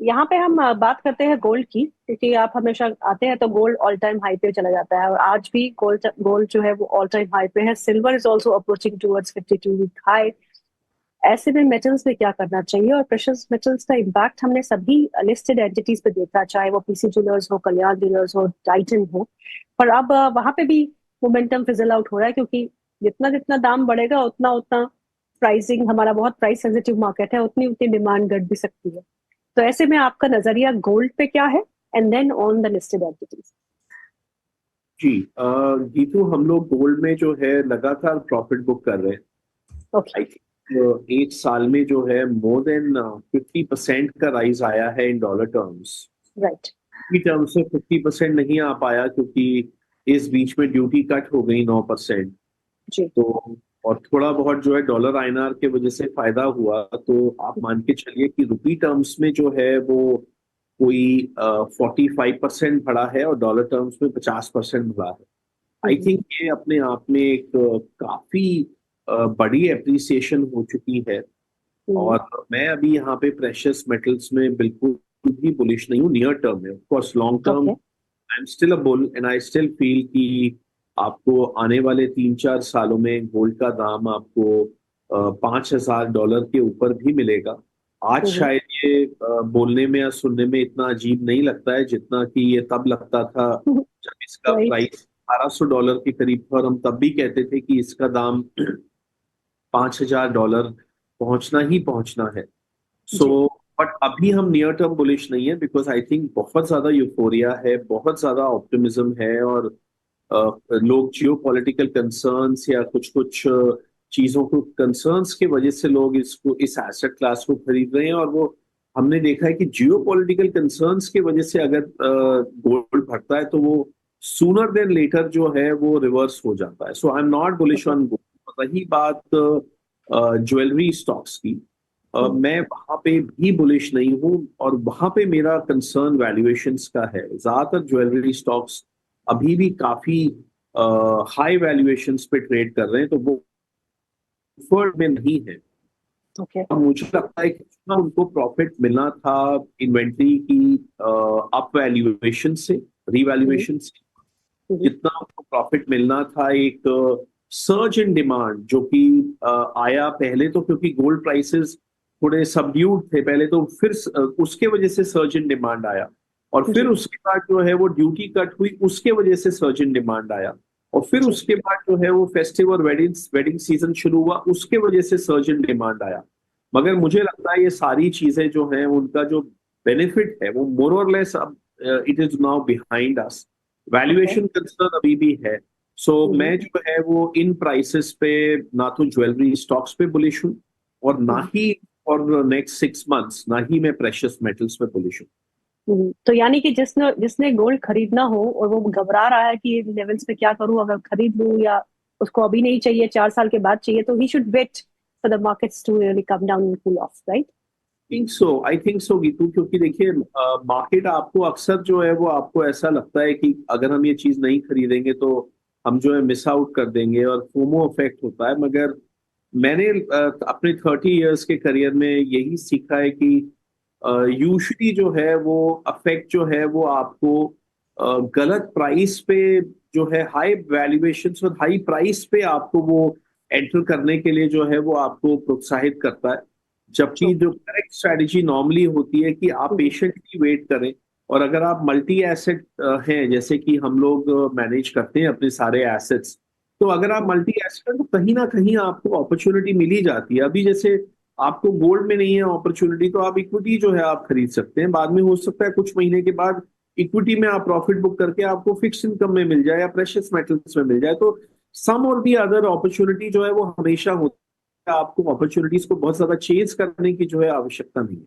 यहाँ पे हम बात करते हैं गोल्ड की, क्योंकि आप हमेशा आते हैं तो गोल्ड ऑल टाइम हाई पे चला जाता है, और आज भी गोल्ड गोल्ड जो है वो ऑल टाइम हाई पे है। Silver is also approaching towards 52 week high. ऐसे में मेटल्स में क्या करना चाहिए, और प्रेशियस मेटल्स का इम्पैक्ट हमने सभी लिस्टेड एंटिटीज पे देखा, चाहे वो पीसी ज्वेलर्स हो, कल्याण ज्वेलर्स हो, टाइटन हो। पर अब वहां पे भी मोमेंटम फिजल आउट हो रहा है, क्योंकि जितना जितना दाम बढ़ेगा उतना उतना प्राइसिंग, हमारा बहुत प्राइस सेंसिटिव मार्केट है, उतनी उतनी डिमांड घट भी सकती है। तो ऐसे में आपका नजरिया गोल्ड पे क्या है, and then on the listed entities. जी गीतू, हम लोग गोल्ड में जो है लगातार प्रॉफिट बुक कर रहे हैं। ओके। आई थिंक एक साल में जो है मोर देन 50% का राइज आया है इन डॉलर टर्म्स। राइट। की टर्म्स से 50% नहीं आ पाया क्योंकि इस बीच में ड्यूटी कट हो गई 9%। जी। तो और थोड़ा बहुत जो है डॉलर आईएनआर के वजह से फायदा हुआ, तो आप मान के चलिए कि रुपी टर्म्स में जो है वो कोई 45% बढ़ा है और डॉलर टर्म्स में 50% बढ़ा है। आई हम्म। थिंक ये अपने आप में एक काफी बड़ी एप्रिसिएशन हो चुकी है। हम्म। और मैं अभी यहाँ पे प्रेशियस मेटल्स में बिल्कुल भी बुलिश नहीं हूँ नियर टर्म में। Of course long term okay. I am still a bull and I still feel कि आपको आने वाले 3-4 सालों में गोल्ड का दाम आपको $5,000 के ऊपर भी मिलेगा। आज हम्म। शायद ये बोलने में या सुनने में इतना अजीब नहीं लगता है जितना कि ये तब लगता था जब इसका राइट। प्राइस $1,200 के करीब था, और हम तब भी कहते थे कि इसका दाम $5,000 पहुंचना ही पहुंचना है। सो जी। बट अभी हम नियर टर्म बुलिश नहीं है, बिकॉज आई थिंक बहुत ज्यादा यूफोरिया है, बहुत ज्यादा ऑप्टिमिज्म है। और लोग जियो पॉलिटिकल कंसर्न्स या कुछ कुछ चीजों को कंसर्न्स की वजह से लोग इसको इस एसेट क्लास को खरीद रहे हैं। और वो हमने देखा है कि जियो पॉलिटिकल कंसर्न्स की वजह से अगर गोल्ड बढ़ता है तो वो सूनर देन लेटर जो है वो रिवर्स हो जाता है। So I am not bullish okay. On gold. रही बात ज्वेलरी स्टॉक्स की, मैं वहां पे भी बुलिश नहीं हूँ, और वहां पे मेरा कंसर्न वैल्यूएशंस का है। ज्यादातर ज्वेलरी स्टॉक्स अभी भी काफी हाई वैल्यूएशंस पे ट्रेड कर रहे हैं, तो वो प्रेफर्ड में नहीं है। ओके। और मुझे लगता है कि जितना उनको प्रॉफिट मिलना था इन्वेंट्री की अप वैल्यूएशन से, रीवैल्यूएशन से, जितना उनको प्रॉफिट मिलना था एक सर्ज इन डिमांड जो कि आया पहले तो क्योंकि गोल्ड प्राइसेस थोड़े सबड्यूड थे पहले, तो फिर उसके वजह से सर्ज इन डिमांड आया। और फिर जी। उसके बाद जो है वो ड्यूटी कट हुई, उसके वजह से सर्ज इन डिमांड आया। और फिर जी। उसके बाद जो है वो फेस्टिव और वेडिंग वेडिंग सीजन शुरू हुआ, उसके वजह से सर्ज इन डिमांड आया। मगर मुझे लगता है ये सारी चीजें जो हैं उनका जो बेनिफिट है वो मोर और लेस अब it is now behind us. Okay. Valuation concern अभी भी है। सो मैं जो है वो इन प्राइसेस पे ना तो ज्वेलरी स्टॉक्स पे बुलिश हूँ, और ना ही फॉर नेक्स्ट 6 मंथ्स ना ही मैं प्रेशियस मेटल्स पे बुलिश हूँ। तो यानी कि जिसने जिसने गोल्ड खरीदना हो और वो घबरा रहा है कि ये लेवल्स पे क्या करूं, अगर खरीद लूं या उसको अभी नहीं चाहिए, 4 साल के बाद चाहिए, तो he should wait for the markets to really come down and cool off, right? I think so Geetu, क्योंकि देखिए मार्केट आपको अक्सर जो है वो आपको ऐसा लगता है कि अगर हम ये चीज नहीं खरीदेंगे तो हम जो है मिस आउट कर देंगे और फोमो इफेक्ट होता है। मगर मैंने अपने 30 इयर्स के करियर में यही सीखा है कि यूजुअली जो है वो अफेक्ट जो है वो आपको गलत प्राइस पे जो है हाई वैल्यूएशन और हाई प्राइस पे आपको वो एंटर करने के लिए जो है वो आपको प्रोत्साहित करता है। ट्रू। जबकि जो करेक्ट स्ट्रेटजी नॉर्मली होती है कि आप पेशेंटली वेट करें। और अगर आप मल्टी एसेट हैं, जैसे कि हम लोग मैनेज करते हैं अपने सारे एसेट्स, तो अगर आप मल्टी एसेट हैं तो कहीं ना कहीं आपको अपॉर्चुनिटी मिल ही जाती है। अभी जैसे आपको गोल्ड में नहीं है अपॉर्चुनिटी, तो आप इक्विटी जो है आप खरीद सकते हैं। बाद में हो सकता है कुछ महीने के बाद इक्विटी में आप प्रॉफिट बुक करके आपको फिक्स इनकम में मिल जाए या प्रेशियस मेटल्स में मिल जाए। तो सम और दी अदर अपॉर्चुनिटी जो है वो हमेशा होती है। आपको अपॉर्चुनिटीज को बहुत ज्यादा चेज करने की जो है आवश्यकता नहीं है।